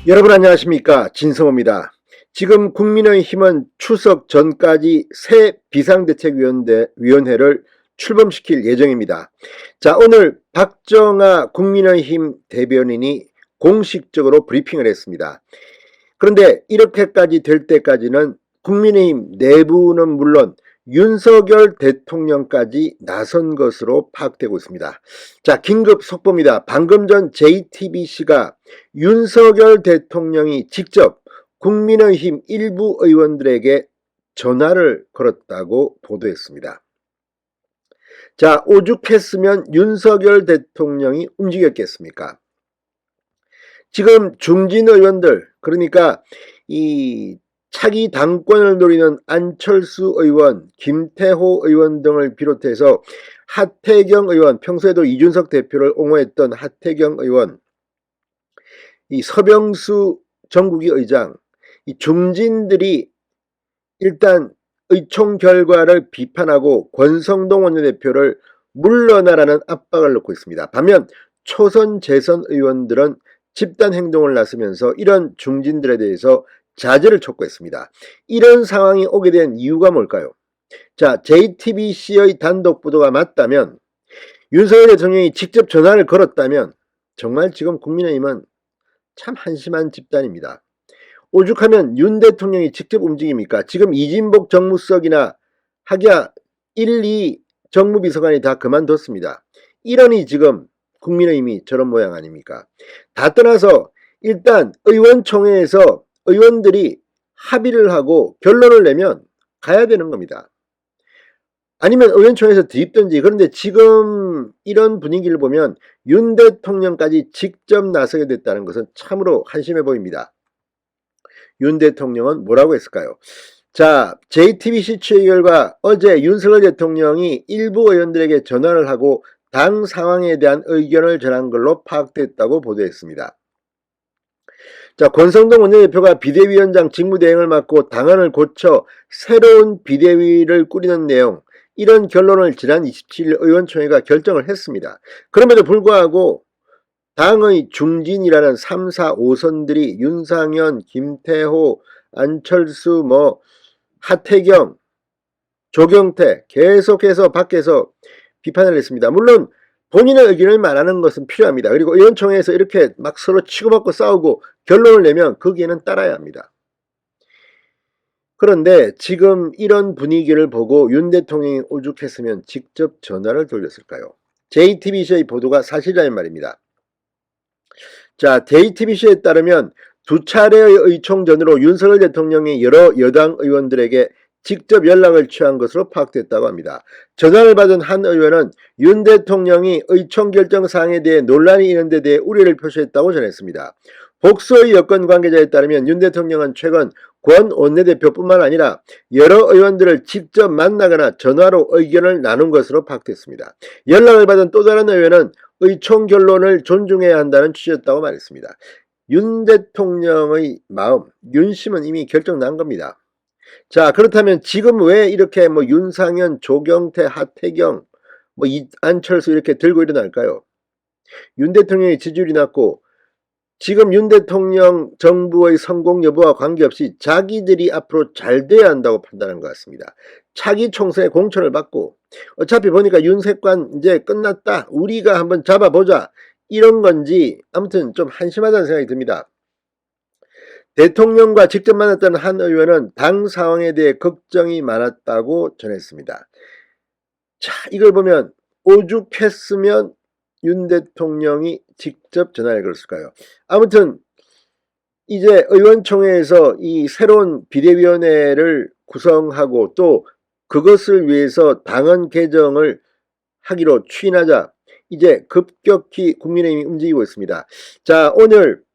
여러분 안녕하십니까, 진성호입니다. 지금 국민의힘은 추석 전까지 새 비상대책위원회를 출범시킬 예정입니다. 자, 오늘 박정아 국민의힘 대변인이 공식적으로 브리핑을 했습니다. 그런데 이렇게까지 될 때까지는 국민의힘 내부는 물론 윤석열 대통령까지 나선 것으로 파악되고 있습니다. 자, 긴급 속보입니다. 방금 전 JTBC가 윤석열 대통령이 직접 국민의힘 일부 의원들에게 전화를 걸었다고 보도했습니다. 자, 오죽했으면 윤석열 대통령이 움직였겠습니까? 지금 중진 의원들, 그러니까 이 차기 당권을 노리는 안철수 의원, 김태호 의원 등을 비롯해서 하태경 의원, 평소에도 이준석 대표를 옹호했던 하태경 의원, 이 서병수 전국위 의장, 이 중진들이 일단 의총 결과를 비판하고 권성동 원내대표를 물러나라는 압박을 넣고 있습니다. 반면 초선 재선 의원들은 집단 행동을 나서면서 이런 중진들에 대해서 자제를 촉구했습니다. 이런 상황이 오게 된 이유가 뭘까요? 자, JTBC의 단독 보도가 맞다면, 윤석열 대통령이 직접 전화를 걸었다면 정말 지금 국민의힘은 참 한심한 집단입니다. 오죽하면 윤 대통령이 직접 움직입니까? 지금 이진복 정무수석이나 하기야 1, 2 정무비서관이 다 그만뒀습니다. 이러니 지금 국민의힘이 저런 모양 아닙니까? 다 떠나서 일단 의원총회에서 의원들이 합의를 하고 결론을 내면 가야 되는 겁니다. 아니면 의원총회에서 뒤집든지. 그런데 지금 이런 분위기를 보면 윤 대통령까지 직접 나서게 됐다는 것은 참으로 한심해 보입니다. 윤 대통령은 뭐라고 했을까요? 자, JTBC 취재 결과 어제 윤석열 대통령이 일부 의원들에게 전화를 하고 당 상황에 대한 의견을 전한 걸로 파악됐다고 보도했습니다. 자, 권성동 원내대표가 비대위원장 직무대행을 맡고 당헌을 고쳐 새로운 비대위를 꾸리는 내용, 이런 결론을 지난 27일 의원총회가 결정을 했습니다. 그럼에도 불구하고 당의 중진이라는 3, 4, 5선들이 윤상현, 김태호, 안철수, 하태경, 조경태 계속해서 밖에서 비판을 했습니다. 물론 본인의 의견을 말하는 것은 필요합니다. 그리고 의원총회에서 이렇게 막 서로 치고받고 싸우고 결론을 내면 거기에는 따라야 합니다. 그런데 지금 이런 분위기를 보고 윤 대통령이 오죽했으면 직접 전화를 돌렸을까요? JTBC의 보도가 사실이라는 말입니다. 자, JTBC에 따르면 두 차례의 의총 전으로 윤석열 대통령이 여러 여당 의원들에게 직접 연락을 취한 것으로 파악됐다고 합니다. 전화를 받은 한 의원은 윤 대통령이 의총 결정 사항에 대해 논란이 있는 데 대해 우려를 표시했다고 전했습니다. 복수의 여권 관계자에 따르면 윤 대통령은 최근 권 원내대표뿐만 아니라 여러 의원들을 직접 만나거나 전화로 의견을 나눈 것으로 파악됐습니다. 연락을 받은 또 다른 의원은 의총 결론을 존중해야 한다는 취지였다고 말했습니다. 윤 대통령의 마음, 윤심은 이미 결정 난 겁니다. 자, 그렇다면 지금 왜 이렇게 윤상현, 조경태, 하태경, 안철수 이렇게 들고 일어날까요? 윤 대통령의 지지율이 낮고 지금 윤 대통령 정부의 성공 여부와 관계없이 자기들이 앞으로 잘 돼야 한다고 판단한 것 같습니다. 차기 총선에 공천을 받고 어차피 보니까 윤색관 이제 끝났다, 우리가 한번 잡아보자, 이런 건지 아무튼 좀 한심하다는 생각이 듭니다. 대통령과 직접 만났다는 한 의원은 당 상황에 대해 걱정이 많았다고 전했습니다. 자, 이걸 보면 오죽했으면 윤 대통령이 직접 전화를 걸었을까요? 아무튼 이제 의원총회에서 이 새로운 비대위원회를 구성하고 또 그것을 위해서 당헌 개정을 하기로 추인하자 이제 급격히 국민의힘이 움직이고 있습니다. 자, 오늘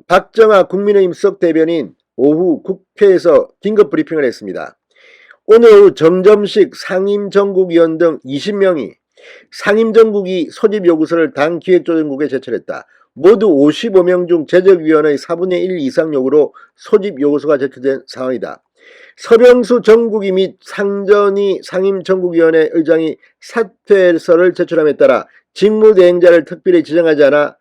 박정아 국민의힘 수석 대변인 오후 국회에서 긴급 브리핑을 했습니다. 오늘 오후 정점식 상임정국위원 등 20명이 상임정국이 소집 요구서를 당 기획조정국에 제출했다. 모두 55명 중 제적위원의 4분의 1 이상 요구로 소집 요구서가 제출된 상황이다. 서병수 정국위 및 상전희 상임정국위원회 의장이 사퇴서를 제출함에 따라 직무대행자를 특별히 지정하지 않아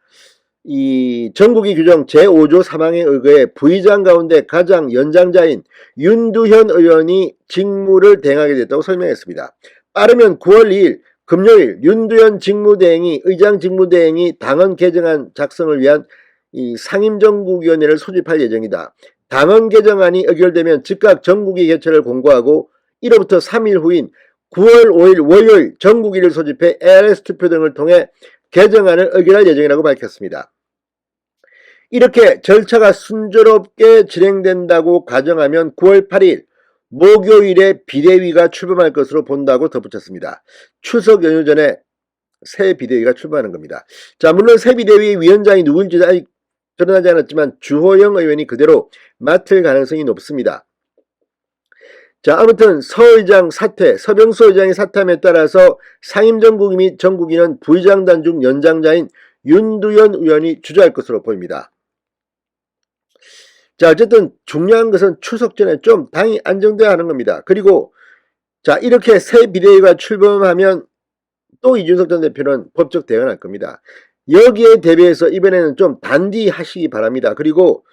이 전국위 규정 제5조 3항에 의거해 부의장 가운데 가장 연장자인 윤두현 의원이 직무를 대행하게 됐다고 설명했습니다. 빠르면 9월 2일 금요일 윤두현 직무대행이 의장 직무대행이 당헌 개정안 작성을 위한 이 상임정국위원회를 소집할 예정이다. 당헌 개정안이 의결되면 즉각 전국위 개최를 공고하고 이로부터 3일 후인 9월 5일 월요일 전국위를 소집해 ARS 투표 등을 통해 개정안을 의결할 예정이라고 밝혔습니다. 이렇게 절차가 순조롭게 진행된다고 가정하면 9월 8일 목요일에 비대위가 출범할 것으로 본다고 덧붙였습니다. 추석 연휴 전에 새 비대위가 출범하는 겁니다. 자, 물론 새 비대위 위원장이 누구인지 아직 드러나지 않았지만 주호영 의원이 그대로 맡을 가능성이 높습니다. 자, 아무튼 서의장 사퇴, 서병수 의장의 사퇴함에 따라서 상임정국위 및 정국위는 부의장단 중 연장자인 윤두현 의원이 주저할 것으로 보입니다. 자, 어쨌든 중요한 것은 추석 전에 좀 당이 안정돼야 하는 겁니다. 그리고 자, 이렇게 새 비대위가 출범하면 또 이준석 전 대표는 법적 대응을 할 겁니다. 여기에 대비해서 이번에는 좀 단디하시기 바랍니다. 그리고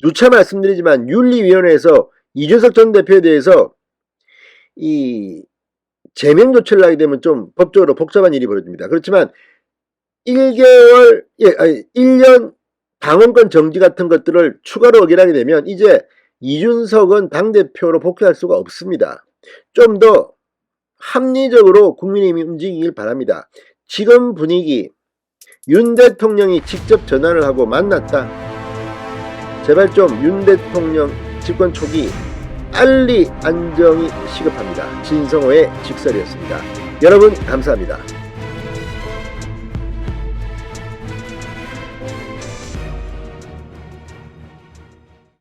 누차 말씀드리지만 윤리위원회에서 이준석 전 대표에 대해서 이 제명 조치를 하게 되면 좀 법적으로 복잡한 일이 벌어집니다. 그렇지만 1년 당원권 정지 같은 것들을 추가로 어길하게 되면 이제 이준석은 당대표로 복귀할 수가 없습니다. 좀 더 합리적으로 국민의힘이 움직이길 바랍니다. 지금 분위기 윤 대통령이 직접 전화를 하고 만났다. 제발 좀 윤 대통령 집권 초기 빨리 안정이 시급합니다. 진성호의 직설이었습니다. 여러분 감사합니다.